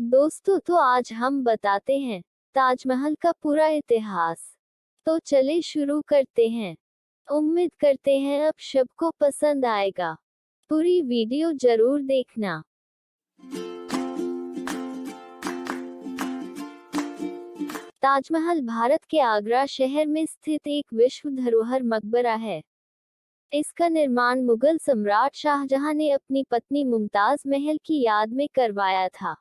दोस्तों, तो आज हम बताते हैं ताजमहल का पूरा इतिहास। तो चले शुरू करते हैं। उम्मीद करते हैं अब सबको पसंद आएगा। पूरी वीडियो जरूर देखना। ताजमहल भारत के आगरा शहर में स्थित एक विश्व धरोहर मकबरा है। इसका निर्माण मुगल सम्राट शाहजहां ने अपनी पत्नी मुमताज महल की याद में करवाया था।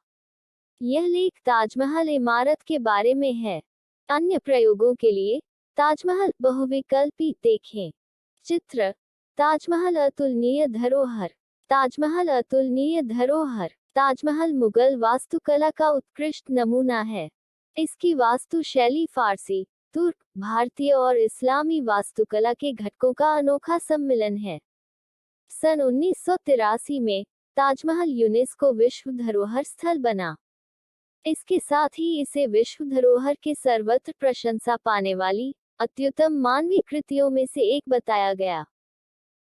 यह लेख ताजमहल इमारत के बारे में है। अन्य प्रयोगों के लिए ताजमहल बहुविकल्पी देखें। चित्र: ताजमहल अतुलनीय धरोहर। ताजमहल अतुलनीय धरोहर। ताजमहल मुगल वास्तुकला का उत्कृष्ट नमूना है। इसकी वास्तु शैली फारसी, तुर्क, भारतीय और इस्लामी वास्तुकला के घटकों का अनोखा सम्मिलन है। सन 1983 में ताजमहल यूनेस्को विश्व धरोहर स्थल बना। इसके साथ ही इसे विश्व धरोहर के सर्वत्र प्रशंसा पाने वाली अत्युत्तम मानवीय कृतियों में से एक बताया गया।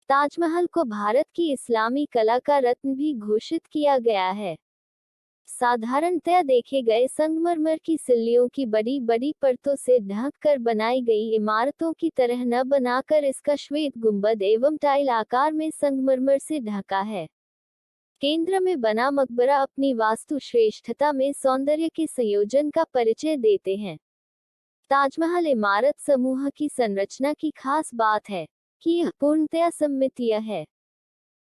ताजमहल को भारत की इस्लामी कला का रत्न भी घोषित किया गया है। साधारणतया देखे गए संगमरमर की सिल्लियों की बड़ी बड़ी परतों से ढक कर बनाई गई इमारतों की तरह न बनाकर इसका श्वेत गुंबद एवं टाइल आकार में संगमरमर से ढका है। केंद्र में बना मकबरा अपनी वास्तु श्रेष्ठता में सौंदर्य के संयोजन का परिचय देते हैं। ताजमहल इमारत समूह की संरचना की खास बात है कि यह पूर्णतया सममितीय है।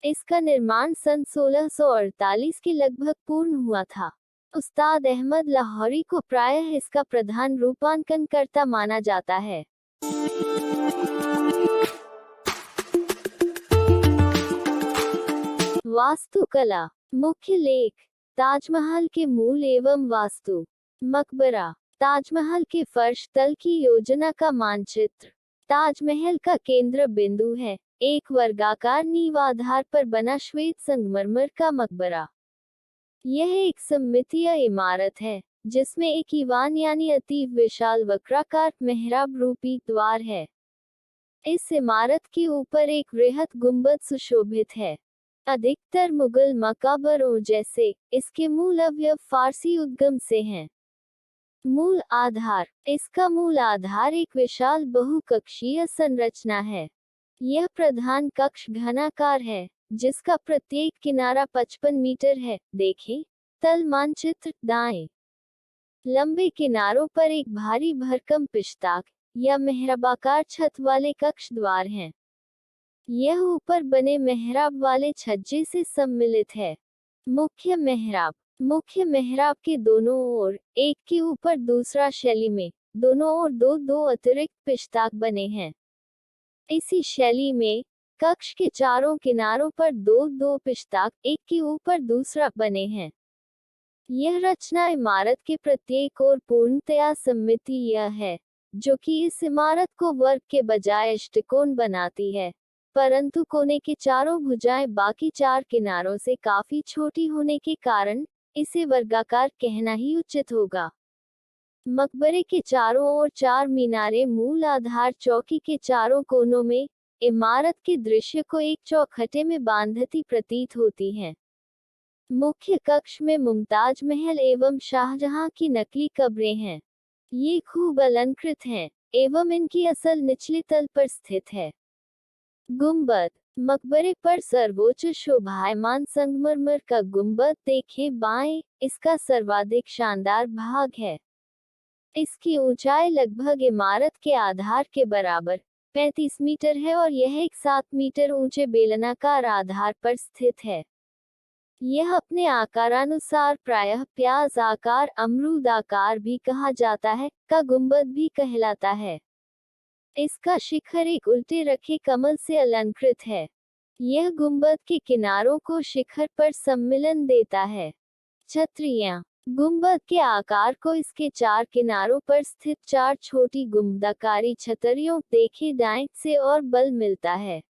इसका निर्माण सन 1648 के लगभग पूर्ण हुआ था। उस्ताद अहमद लाहौरी को प्रायः इसका प्रधान रूपांकनकर्ता माना जाता है। वास्तुकला। मुख्य लेख: ताजमहल के मूल एवं वास्तु। मकबरा। ताजमहल के फर्श तल की योजना का मानचित्र। ताजमहल का केंद्र बिंदु है एक वर्गाकार नींव आधार पर बना श्वेत संगमरमर का मकबरा। यह एक सममितीय इमारत है जिसमें एक ईवान यानी अति विशाल वक्राकार मेहराब रूपी द्वार है। इस इमारत के ऊपर एक वृहत गुंबद सुशोभित है। अधिकतर मुगल मकबरों जैसे इसके मूल अवयव फारसी उद्गम से हैं। मूल आधार। इसका मूल आधार एक विशाल बहुकक्षीय संरचना है। यह प्रधान कक्ष घनाकार है जिसका प्रत्येक किनारा 55 मीटर है। देखें तल मानचित्र दाएं। लंबे किनारों पर एक भारी भरकम पिश्ताक या मेहराबाकार छत वाले कक्ष द्वार हैं। यह ऊपर बने मेहराब वाले छज्जे से सम्मिलित है। मुख्य मेहराब। मुख्य मेहराब के दोनों ओर, एक के ऊपर दूसरा शैली में, दोनों ओर दो दो अतिरिक्त पिश्ताक बने हैं। इसी शैली में कक्ष के चारों किनारों पर दो दो पिश्ताक एक के ऊपर दूसरा बने हैं। यह रचना इमारत के प्रत्येक ओर पूर्णतया सममितीय है, जो कि इस इमारत को वर्ग के बजाय अष्टकोण बनाती है, परंतु कोने के चारों भुजाएं बाकी चार किनारों से काफी छोटी होने के कारण इसे वर्गाकार कहना ही उचित होगा। मकबरे के चारों ओर चार मीनारें मूल आधार चौकी के चारों कोनों में इमारत के दृश्य को एक चौखटे में बांधती प्रतीत होती हैं। मुख्य कक्ष में मुमताज महल एवं शाहजहां की नकली कब्रें हैं। ये खूब अलंकृत हैं एवं इनकी असल निचले तल पर स्थित है। गुंबद। मकबरे पर सर्वोच्च शोभायमान संगमरमर का गुंबद देखें बाएं। इसका सर्वाधिक शानदार भाग है। इसकी ऊंचाई लगभग इमारत के आधार के बराबर 35 मीटर है और यह एक 7 मीटर ऊंचे बेलनाकार आधार पर स्थित है। यह अपने आकारानुसार प्रायः प्याज आकार, अमरूद आकार भी कहा जाता है, का गुंबद भी कहलाता है। इसका शिखर एक उल्टे रखे कमल से अलंकृत है। यह गुंबद के किनारों को शिखर पर सम्मिलन देता है। छतरियां। गुंबद के आकार को इसके चार किनारों पर स्थित चार छोटी गुंबदाकारी छतरियों देखे दाएं से और बल मिलता है।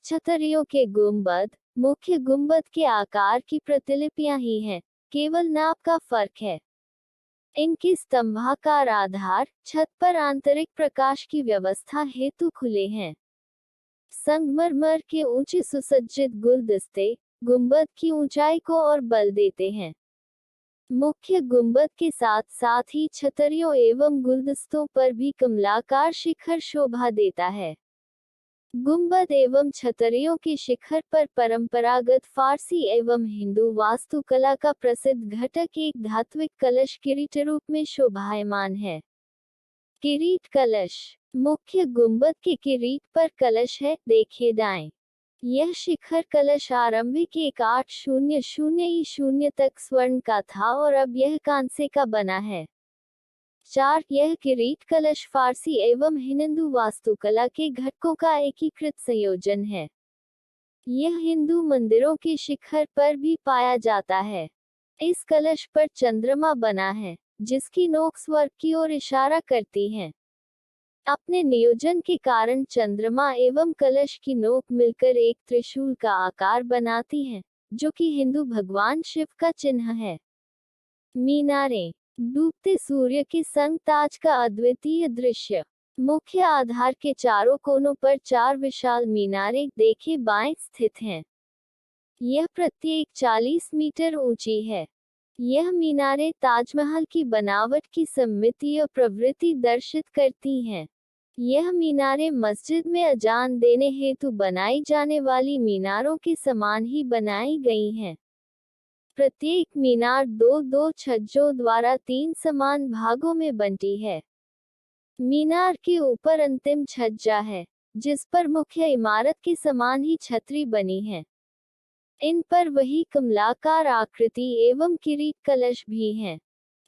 छतरियों के गुंबद मुख्य गुंबद के आकार की प्रतिलिपियां ही हैं, केवल नाप का फर्क है। इनके स्तंभाकार आधार छत पर आंतरिक प्रकाश की व्यवस्था हेतु खुले हैं। संगमरमर के ऊंचे सुसज्जित गुलदस्ते गुंबद की ऊंचाई को और बल देते हैं। मुख्य गुंबद के साथ साथ ही छतरियों एवं गुलदस्तों पर भी कमलाकार शिखर शोभा देता है। गुंबद एवं छतरियों के शिखर पर परंपरागत फारसी एवं हिंदू वास्तुकला का प्रसिद्ध घटक एक धात्विक कलश किरीट रूप में शोभायमान है। किरीट कलश। मुख्य गुंबद के किरीट पर कलश है, देखे दाएं। यह शिखर कलश आरंभिक 1800 ई. तक स्वर्ण का था और अब यह कांसे का बना है। 4. यह किरीट कलश फारसी एवं हिंदू वास्तुकला के घटकों का एकीकृत संयोजन है। यह हिंदू मंदिरों के शिखर पर भी पाया जाता है। इस कलश पर चंद्रमा बना है, जिसकी नोक स्वर्ग की ओर इशारा करती है। अपने नियोजन के कारण चंद्रमा एवं कलश की नोक मिलकर एक त्रिशूल का आकार बनाती हैं, जो कि हिंदू भगवान शिव का चिन्ह है। मीनारें। डूबते सूर्य के संग ताज का अद्वितीय दृश्य। मुख्य आधार के चारों कोनों पर 4 विशाल मीनारें देखे बाएं स्थित हैं। यह प्रत्येक 40 मीटर ऊंची है। यह मीनारें ताजमहल की बनावट की सममितीय प्रवृत्ति दर्शित करती हैं। यह मीनारें मस्जिद में अजान देने हेतु बनाई जाने वाली मीनारों के समान ही बनाई गई हैं। प्रत्येक मीनार 2-2 छज्जों द्वारा 3 समान भागों में बंटी है। मीनार के ऊपर अंतिम छज्जा है, जिस पर मुख्य इमारत के समान ही छतरी बनी है। इन पर वही कमलाकार आकृति एवं किरीट कलश भी हैं।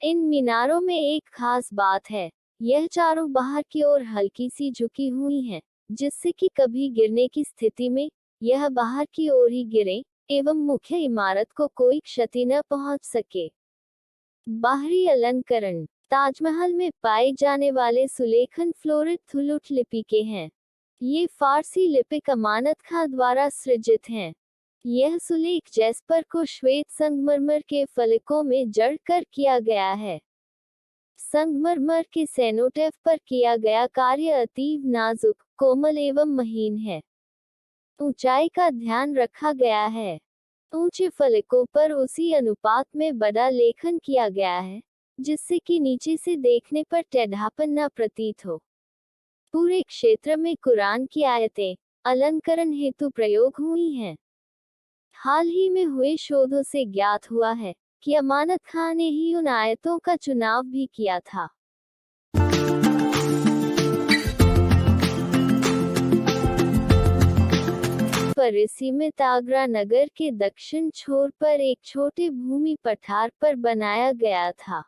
इन मीनारों में एक खास बात है, यह चारों बाहर की ओर हल्की सी झुकी हुई हैं, जिससे कि कभी गिरने की स्थिति में यह बाहर की ओर ही गिरे एवं मुख्य इमारत को कोई क्षति न पहुंच सके। बाहरी अलंकरण। ताजमहल में पाए जाने वाले सुलेखन फ्लोरिड थुलुट लिपि के हैं। ये फारसी लिपिक अमानत खां द्वारा सृजित हैं। यह सुलेख जैस्पर को श्वेत संगमरमर के फलकों में जड़ कर किया गया है। संगमरमर के सेनोटेफ पर किया गया कार्य अतीव नाजुक, कोमल एवं महीन है। ऊंचाई का ध्यान रखा गया है। ऊंचे फलकों पर उसी अनुपात में बड़ा लेखन किया गया है, जिससे कि नीचे से देखने पर टेढ़ापन न प्रतीत हो। पूरे क्षेत्र में कुरान की आयतें अलंकरण हेतु प्रयोग हुई हैं। हाल ही में हुए शोधों से ज्ञात हुआ है कि अमानत खां ने ही उन आयतों का चुनाव भी किया था। परिसीमित आगरा नगर के दक्षिण छोर पर एक छोटे भूमि पठार पर बनाया गया था।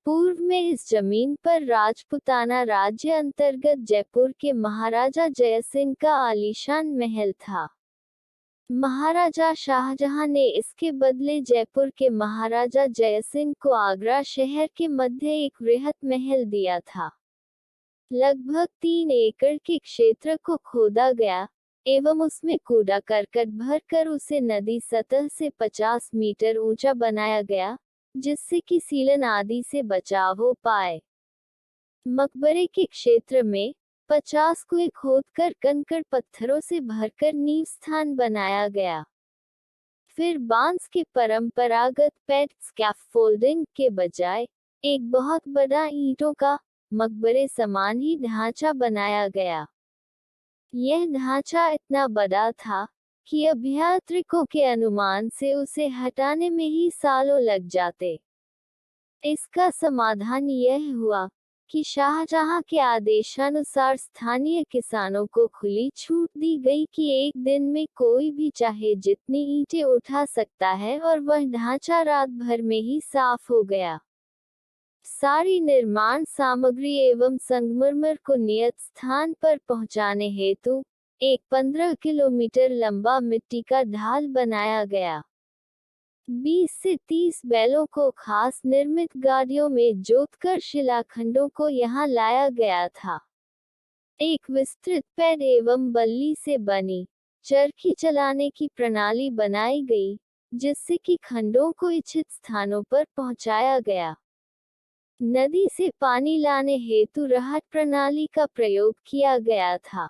पूर्व में इस जमीन पर राजपुताना राज्य अंतर्गत जयपुर के महाराजा जयसिंह का आलीशान महल था। महाराजा शाहजहां ने इसके बदले जयपुर के महाराजा जयसिंह को आगरा शहर के मध्य एक वृहत महल दिया था। लगभग 3 एकड़ के क्षेत्र को खोदा गया एवं उसमें कूड़ा करकट भरकर उसे नदी सतह से 50 मीटर ऊंचा बनाया गया, जिससे कि सीलन आदि से बचाव हो पाए। मकबरे के क्षेत्र में 50 कुएं खोदकर कंकड़ पत्थरों से भरकर नींव स्थान बनाया गया। फिर बांस के परंपरागत पैड स्कैफोल्डिंग के बजाय एक बहुत बड़ा ईंटों का मकबरे समान ही ढांचा बनाया गया। यह ढांचा इतना बड़ा था कि अभ्यात्रिकों के अनुमान से उसे हटाने में ही सालों लग जाते। इसका समाधान यह हुआ कि शाहजहां के आदेशानुसार स्थानीय किसानों को खुली छूट दी गई कि एक दिन में कोई भी चाहे जितनी ईंटें उठा सकता है और वह ढांचा रात भर में ही साफ हो गया। सारी निर्माण सामग्री एवं संगमरमर को नियत स्थान पर पहुंचाने हेतु एक 15 किलोमीटर लंबा मिट्टी का ढाल बनाया गया। 20 से 30 बैलों को खास निर्मित गाड़ियों में जोतकर शिलाखंडों को यहां लाया गया था। एक विस्तृत पैड एवं बल्ली से बनी चरखी चलाने की प्रणाली बनाई गई, जिससे कि खंडों को इच्छित स्थानों पर पहुंचाया गया। नदी से पानी लाने हेतु रहट प्रणाली का प्रयोग किया गया था।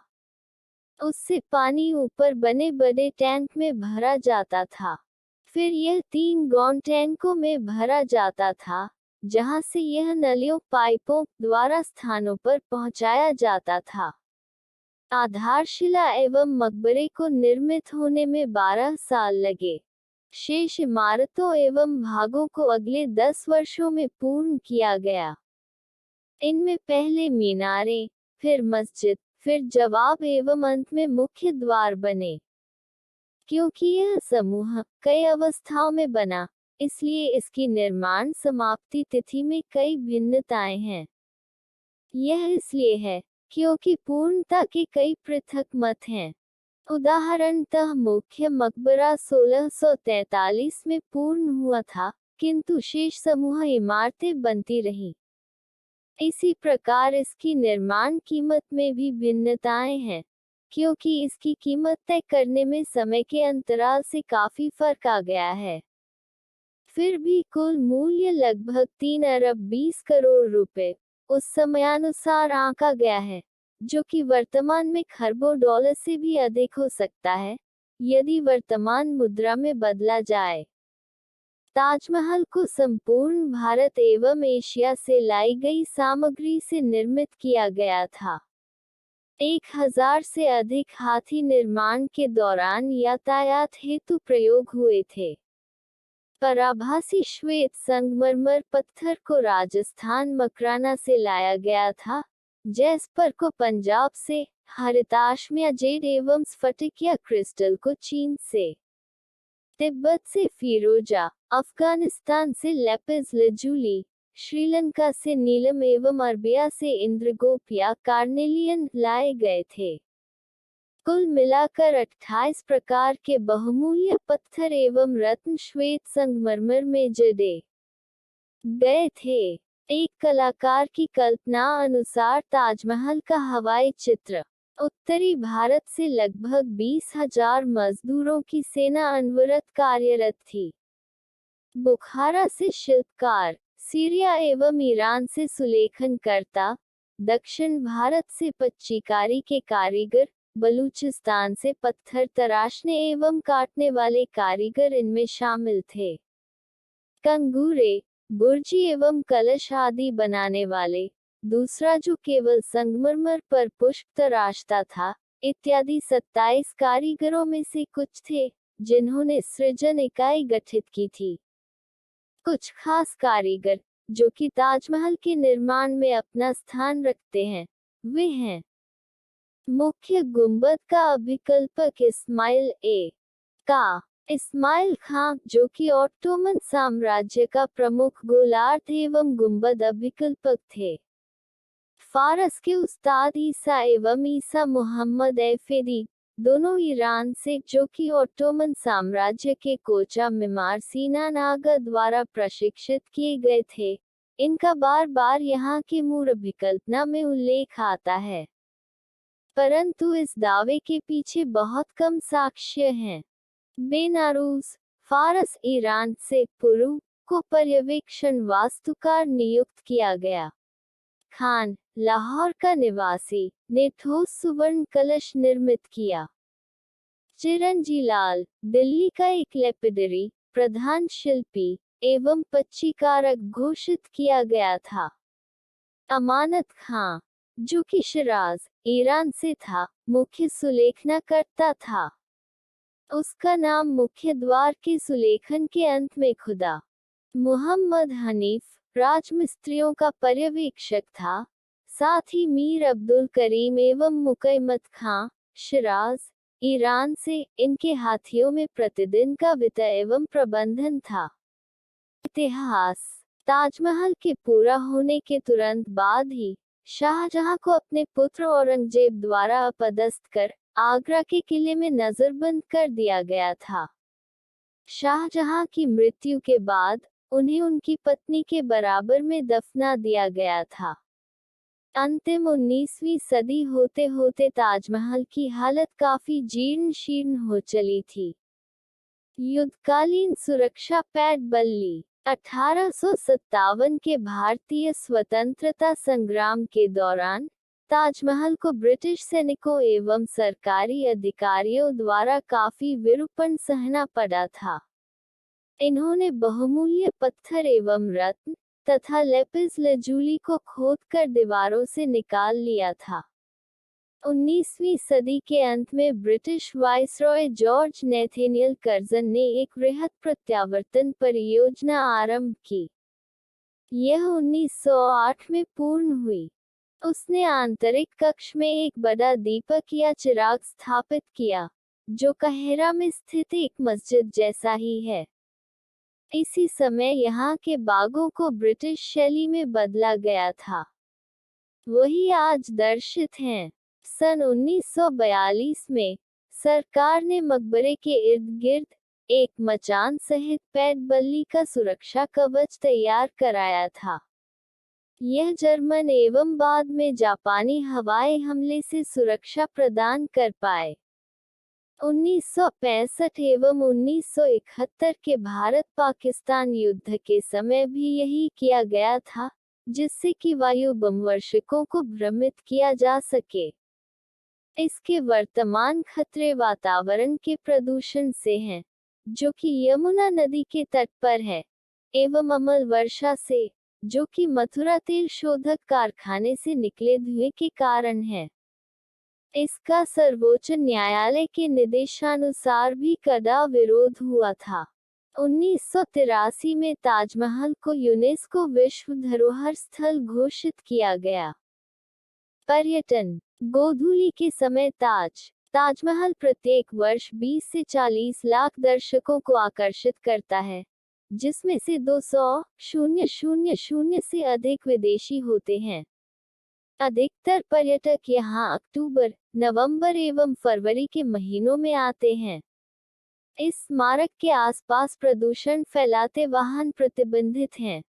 उससे पानी ऊपर बने बड़े टैंक में भरा जाता था। फिर यह 3 गौण टैंकों में भरा जाता था, जहां से यह नलियों पाइपों द्वारा स्थानों पर पहुंचाया जाता था। आधारशिला एवं मकबरे को निर्मित होने में 12 साल लगे। शेष इमारतों एवं भागों को अगले 10 वर्षों में पूर्ण किया गया। इनमें पहले मीनारें, फिर मस्जिद, फिर जवाब एवं अंत में मुख्य द्वार बने। क्योंकि यह समूह कई अवस्थाओं में बना, इसलिए इसकी निर्माण समाप्ति तिथि में कई भिन्नताएं हैं। यह इसलिए है क्योंकि पूर्णता के कई पृथक मत हैं। उदाहरणतः मुख्य मकबरा 1643 में पूर्ण हुआ था, किंतु शेष समूह इमारतें बनती रहीं। इसी प्रकार इसकी निर्माण कीमत में भी भिन्नताएं हैं, क्योंकि इसकी कीमत तय करने में समय के अंतराल से काफी फर्क आ गया है। फिर भी कुल मूल्य लगभग 3 अरब 20 करोड़ रुपए उस समयानुसार आंका गया है, जो कि वर्तमान में खरबों डॉलर से भी अधिक हो सकता है, यदि वर्तमान मुद्रा में बदला जाए। ताजमहल को संपूर्ण भारत एवं एशिया से लाई गई सामग्री से निर्मित किया गया था। 1000 से अधिक हाथी निर्माण के दौरान यातायात हेतु प्रयोग हुए थे। पराभासी श्वेत संगमरमर पत्थर को राजस्थान मकराना से लाया गया था, जैस्पर को पंजाब से, हरिताश्म या जेड एवं स्फटिक या क्रिस्टल को चीन से, तिब्बत से फिरोजा, अफगानिस्तान से लेपिस लजूली, श्रीलंका से नीलम एवं अरबिया से इंद्रगोप या कार्नेलियन लाए गए थे। कुल मिलाकर 28 प्रकार के बहुमूल्य पत्थर एवं रत्न श्वेत संगमरमर में जड़े गए थे। एक कलाकार की कल्पना अनुसार ताजमहल का हवाई चित्र। उत्तरी भारत से लगभग 20,000 मजदूरों की सेना अनवरत कार्यरत थी। बुखारा से शिल्पकार, सीरिया एवं ईरान से सुलेखनकर्ता, दक्षिण भारत से पच्चीकारी के कारीगर, बलूचिस्तान से पत्थर तराशने एवं काटने वाले कारीगर इनमें शामिल थे। कंगूरे, बुर्जी एवं कलश आदि बनाने वाले, दूसरा जो केवल संगमरमर पर पुष्प तराशता था, इत्यादि 27 कारीगरों में से कुछ थे, जिन्होंने सृजन इकाई गठित की थी। कुछ खास कारीगर, जो कि ताजमहल के निर्माण में अपना स्थान रखते हैं, वे हैं मुख्य गुंबद का अभिकल्पक इस्माइल का इस्माइल खां, जो कि ऑटोमन साम्राज्य का प्रमुख गोलार्ध एवं गुंबद अभिकल्पक थे। फारस के उस्ताद ईसा एवं ईसा मुहम्मद एफेदी, दोनों ईरान से, जो कि ऑटोमन साम्राज्य के कोचा मिमार सीनान आगा द्वारा प्रशिक्षित किए गए थे। इनका बार बार यहाँ के मूल अभिकल्पना में उल्लेख आता है, परंतु इस दावे के पीछे बहुत कम साक्ष्य हैं। बेनारूस, फारस ईरान से पुरु को पर्यवेक्षण वास्तुकार नियुक्त किया गया। खान, लाहौर का निवासी, ने ठोस सुवर्ण कलश निर्मित किया। चिरंजीलाल, दिल्ली का एक लेपिडरी, प्रधान शिल्पी एवं पच्चीकारक घोषित किया गया था। अमानत खां, जो कि शिराज, ईरान से था, मुख्य सुलेखनकर्ता था। उसका नाम मुख्य द्वार के सुलेखन के अंत में खुदा। मुहम्मद हनीफ, राजमिस्त्रियों का पर्यवेक्षक था। साथ ही मीर अब्दुल करीम एवं मुकैमत खां, शिराज, ईरान से, इनके हाथियों में प्रतिदिन का वित्त एवं प्रबंधन था। इतिहास। ताजमहल के पूरा होने के तुरंत बाद ही शाहजहां को अपने पुत्र औरंगजेब द्वारा अपदस्थ कर आगरा के किले में नजरबंद कर दिया गया था। शाहजहां की मृत्यु के बाद उन्हें उनकी पत्नी के बराबर में दफना दिया गया था। अंतिम 19वीं सदी होते होते ताजमहल की हालत काफी जीर्ण शीर्ण हो चली थी। युद्धकालीन सुरक्षा पैठ बल्ली। 1857 के भारतीय स्वतंत्रता संग्राम के दौरान ताजमहल को ब्रिटिश सैनिकों एवं सरकारी अधिकारियों द्वारा काफी विरूपण सहना पड़ा था। इन्होंने बहुमूल्य पत्थर एवं रत्न तथा लेपिस लजूली को खोदकर दीवारों से निकाल लिया था। 19वीं सदी के अंत में British viceroy George Nathaniel Curzon ने एक वृहद प्रत्यावर्तन परियोजना आरंभ की। यह 1908 में पूर्ण हुई। उसने आंतरिक कक्ष में एक बड़ा दीपक या चिराग स्थापित किया, जो काहिरा में स्थित एक मस्जिद जैसा ही है। इसी समय यहाँ के बागों को ब्रिटिश शैली में बदला गया था। वही आज दर्शित हैं। सन 1942 में सरकार ने मकबरे के इर्द गिर्द एक मचान सहित पैड बल्ली का सुरक्षा कवच तैयार कराया था। यह जर्मन एवं बाद में जापानी हवाई हमले से सुरक्षा प्रदान कर पाए। 1965 एवं 1971 के भारत-पाकिस्तान युद्ध के समय भी यही किया गया था, जिससे कि वायु बमवर्षकों को भ्रमित किया जा सके। इसके वर्तमान खतरे वातावरण के प्रदूषण से हैं, जो कि यमुना नदी के तट पर है, एवं अमल वर्षा से, जो कि मथुरा तेल शोधक कारखाने से निकले धुएं के कारण है। इसका सर्वोच्च न्यायालय के निर्देशानुसार भी कड़ा विरोध हुआ था। 1983 में ताजमहल को यूनेस्को विश्व धरोहर स्थल घोषित किया गया। पर्यटन। गोधूली के समय ताजमहल प्रत्येक वर्ष 20 से 40 लाख दर्शकों को आकर्षित करता है, जिसमें से 200,000 से अधिक विदेशी होते हैं। अधिकतर पर्यटक यहाँ अक्टूबर, नवंबर एवं फरवरी के महीनों में आते हैं। इस स्मारक के आसपास प्रदूषण फैलाते वाहन प्रतिबंधित हैं।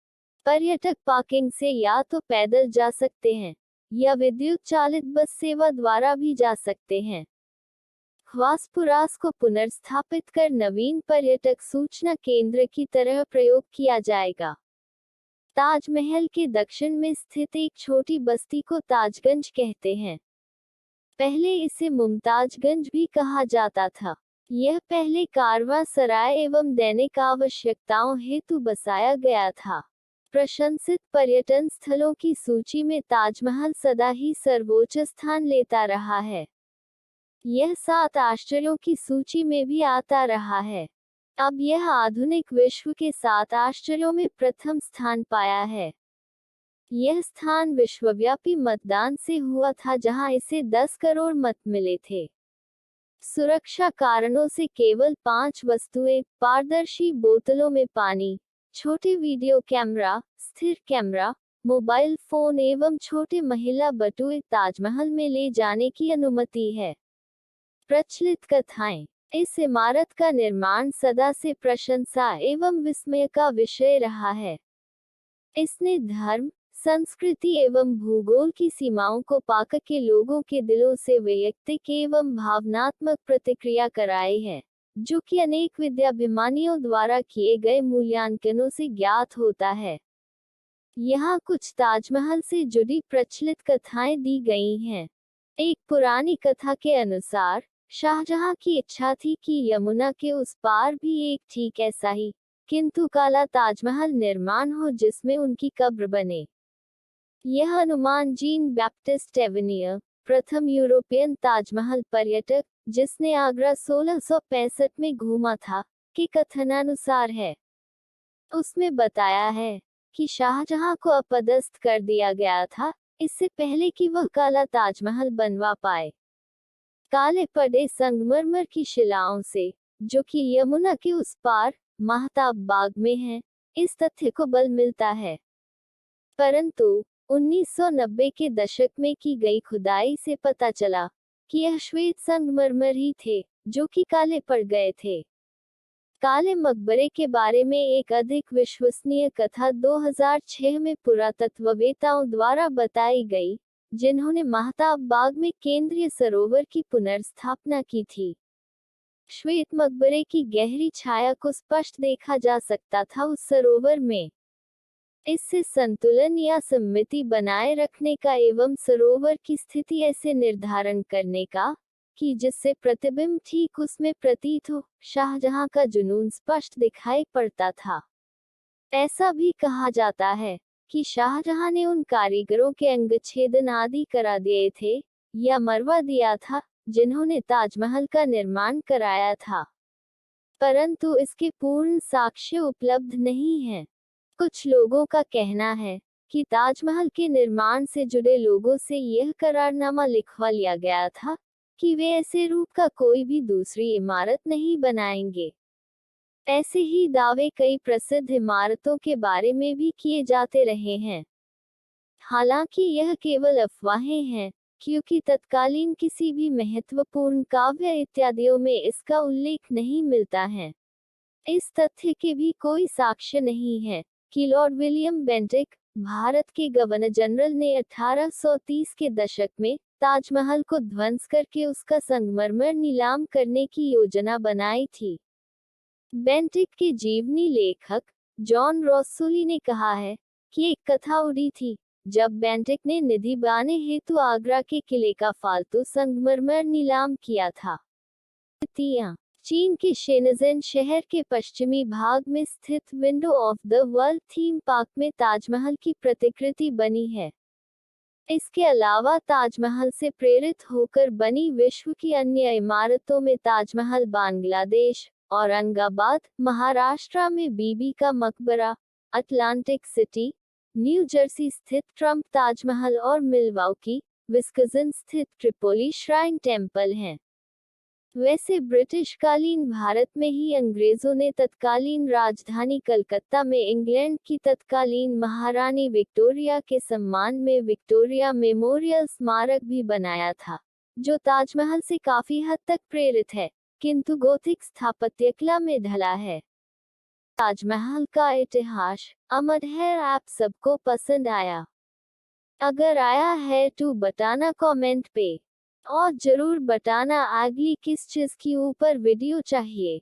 पर्यटक पार्किंग से या तो पैदल जा सकते हैं या विद्युत चालित बस सेवा द्वारा भी जा सकते हैं। ख्वासपुरास को पुनर्स्थापित कर नवीन पर्यटक सूचना केंद्र की तरह प्रयोग किया जाएगा। ताजमहल के दक्षिण में स्थित एक छोटी बस्ती को ताजगंज कहते हैं। पहले इसे मुमताजगंज भी कहा जाता था। यह पहले कारवां सराय एवं दैनिक आवश्यकताओं हेतु बसाया गया था। प्रशंसित पर्यटन स्थलों की सूची में ताजमहल सदा ही सर्वोच्च स्थान लेता रहा है। यह 7 आश्चर्यों की सूची में भी आता रहा है। अब यह आधुनिक विश्व के 7 आश्चर्यों में प्रथम स्थान पाया है। यह स्थान विश्वव्यापी मतदान से हुआ था, जहां इसे 10 करोड़ मत मिले थे। सुरक्षा कारणों से केवल 5 वस्तुएं, पारदर्शी बोतलों में पानी, छोटे वीडियो कैमरा, स्थिर कैमरा, मोबाइल फोन एवं छोटे महिला बटुए ताजमहल में ले जाने की अनुमति है। प्रचलित कथाएं। इस इमारत का निर्माण सदा से प्रशंसा एवं विस्मय का विषय रहा है। इसने धर्म, संस्कृति एवं भूगोल की सीमाओं को पाकर के लोगों के दिलों से वैयक्तिक एवं भावनात्मक प्रतिक्रिया कराई है, जो कि अनेक विद्याभिमानियों द्वारा किए गए मूल्यांकनों से ज्ञात होता है। यहाँ कुछ ताजमहल से जुड़ी प्रचलित कथाएं दी गई हैं। एक पुरानी कथा के अनुसार शाहजहां की इच्छा थी कि यमुना के उस पार भी एक ठीक ऐसा ही, किंतु काला ताजमहल निर्माण हो जिसमें उनकी कब्र बने। यह अनुमान जीन बैप्टिस्ट एवेनियर, प्रथम यूरोपियन ताजमहल पर्यटक, जिसने आगरा 1665 में घूमा था, के कथनानुसार है। उसमें बताया है कि शाहजहां को अपदस्थ कर दिया गया था, इससे पहले कि वह काला ताजमहल बनवा पाए। काले पड़े संगमरमर की शिलाओं से, जो कि यमुना के उस पार महताब बाग में है, इस तथ्य को बल मिलता है। परंतु 1990 के दशक में की गई खुदाई से पता चला कि यह श्वेत संगमरमर ही थे, जो कि काले पड़ गए थे। काले मकबरे के बारे में एक अधिक विश्वसनीय कथा 2006 में पुरातत्ववेत्ताओं द्वारा बताई गई, जिन्होंने महताब बाग में केंद्रीय सरोवर की पुनर्स्थापना की थी। श्वेत मकबरे की गहरी छाया को स्पष्ट देखा जा सकता था उस सरोवर में। इससे संतुलन या सममिति बनाए रखने का एवं सरोवर की स्थिति ऐसे निर्धारण करने का की जिससे प्रतिबिंब ठीक उसमें प्रतीत हो। शाहजहां का जुनून स्पष्ट दिखाई पड़ता था। ऐसा भी कहा जाता है कि शाहजहां ने उन कारीगरों के अंग छेदन आदि करा दिए थे या मरवा दिया था जिन्होंने ताजमहल का निर्माण कराया था, परंतु इसके पूर्ण साक्ष्य उपलब्ध नहीं हैं। कुछ लोगों का कहना है कि ताजमहल के निर्माण से जुड़े लोगों से यह करारनामा लिखवा लिया गया था कि वे ऐसे रूप का कोई भी दूसरी इमारत नहीं बनाएंगे। ऐसे ही दावे कई प्रसिद्ध इमारतों के बारे में भी किए जाते रहे हैं। हालांकि यह केवल अफवाहें हैं, क्योंकि तत्कालीन किसी भी महत्वपूर्ण काव्य इत्यादियों में इसका उल्लेख नहीं मिलता है। इस तथ्य के भी कोई साक्ष्य नहीं है कि लॉर्ड विलियम बेंटिक, भारत के गवर्नर जनरल ने 1830 के दशक में ताजमहल को ध्वंस करके उसका संगमरमर नीलाम करने की योजना बनाई थी। बेंटिक के जीवनी लेखक जॉन रॉसोली ने कहा है कि एक कथा उड़ी थी जब बेंटिक ने निधि बनाने हेतु आगरा के किले का फालतू संगमरमर नीलाम किया था। चीन के शेनज़ेन शहर के पश्चिमी भाग में स्थित window of the world theme park में ताजमहल की प्रतिकृति बनी है। इसके अलावा ताजमहल से प्रेरित होकर बनी विश्व की अन्य इमारतों में ताजमहल बांग्लादेश, औरंगाबाद, महाराष्ट्र में बीबी का मकबरा, अटलांटिक सिटी, न्यू जर्सी स्थित ट्रम्प ताजमहल और मिल्वॉकी, विस्कॉन्सिन स्थित ट्रिपोली श्राइन टेम्पल हैं। वैसे ब्रिटिश कालीन भारत में ही अंग्रेजों ने तत्कालीन राजधानी कलकत्ता में इंग्लैंड की तत्कालीन महारानी विक्टोरिया के सम्मान में विक्टोरिया मेमोरियल स्मारक भी बनाया था, जो ताजमहल से काफी हद तक प्रेरित है, किंतु गोथिक स्थापत्यकला में ढला है। ताजमहल का इतिहास अमर है। आप सबको पसंद आया? अगर आया है तो बताना कमेंट पे, और जरूर बताना अगली किस चीज की ऊपर वीडियो चाहिए।